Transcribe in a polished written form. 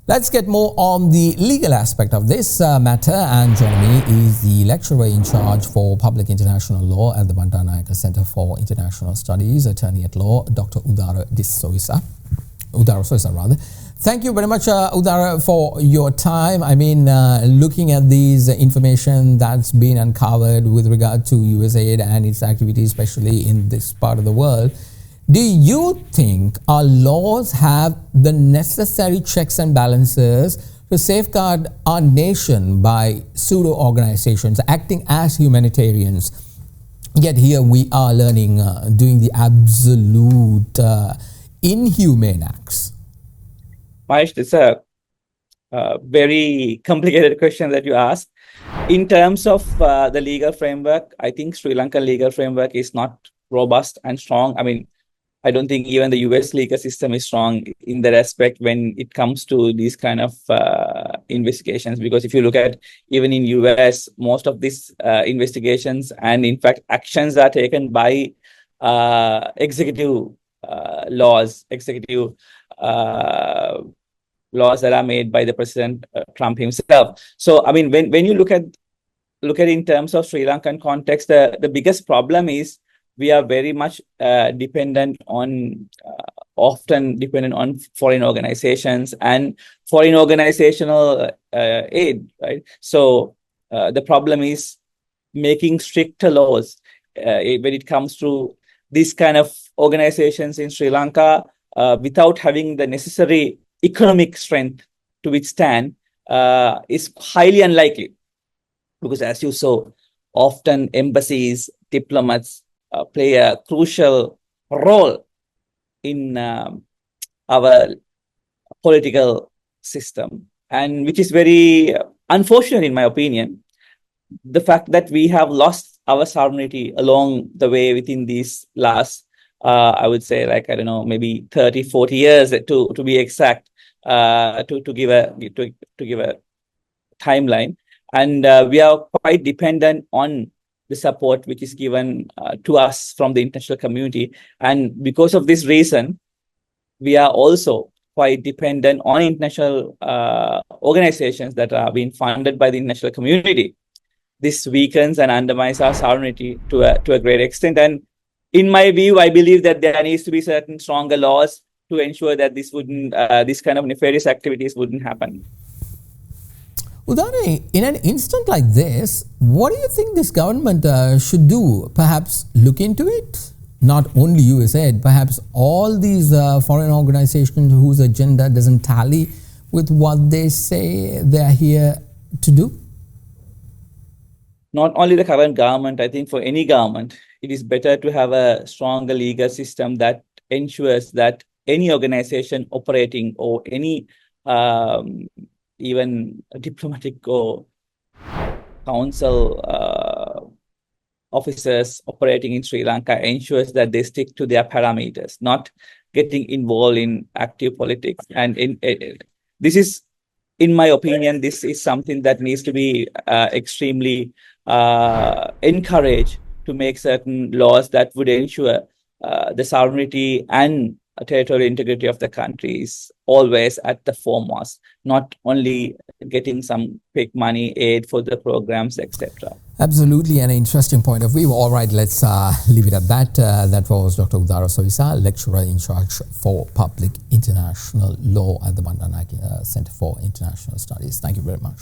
Let's get more on the legal aspect of this matter, and joining me is the lecturer in charge for public international law at the Bandaranaike Centre for International Studies, attorney at law, Dr. Udara Soysa. Thank you very much, Udara, for your time. I mean, looking at these information that's been uncovered with regard to USAID and its activities, especially in this part of the world, do you think our laws have the necessary checks and balances to safeguard our nation by pseudo-organizations acting as humanitarians? Yet here we are learning, doing the absolute inhumane acts. Mahieash, it's a very complicated question that you asked. In terms of the legal framework, I think Sri Lankan legal framework is not robust and strong. I mean, I don't think even the US legal system is strong in that aspect when it comes to these kind of investigations. Because if you look at even in US, most of these investigations and in fact actions are taken by executive laws that are made by the President Trump himself. So I mean, when you look at in terms of Sri Lankan context, the biggest problem is we are very much often dependent on foreign organizations and foreign organizational aid, right? So the problem is making stricter laws when it comes to these kind of organizations in Sri Lanka without having the necessary economic strength to withstand is highly unlikely. Because as you saw, often embassies, diplomats, play a crucial role in our political system, and which is very unfortunate in my opinion. The fact that we have lost our sovereignty along the way within these last, I would say, like, I don't know, maybe 30, 40 years to be exact, to give a timeline. And we are quite dependent on the support which is given to us from the international community. And because of this reason, we are also quite dependent on international organizations that are being funded by the international community. This weakens and undermines our sovereignty to a great extent. And in my view, I believe that there needs to be certain stronger laws to ensure that this kind of nefarious activities wouldn't happen. Udara, in an instant like this, what do you think this government should do? Perhaps look into it? Not only USAID, perhaps all these foreign organizations whose agenda doesn't tally with what they say they're here to do? Not only the current government, I think for any government, it is better to have a stronger legal system that ensures that any organization operating or any even diplomatic or council officers operating in Sri Lanka ensures that they stick to their parameters, not getting involved in active politics. And this is, in my opinion, this is something that needs to be extremely encouraged, to make certain laws that would ensure the sovereignty and territorial integrity of the country is always at the foremost, not only getting some quick money aid for the programs, etc. Absolutely, an interesting point of view. All right, let's leave it at that. That was Dr. Udara Soysa, lecturer in charge for public international law at the Bandaranaike Centre for International Studies. Thank you very much.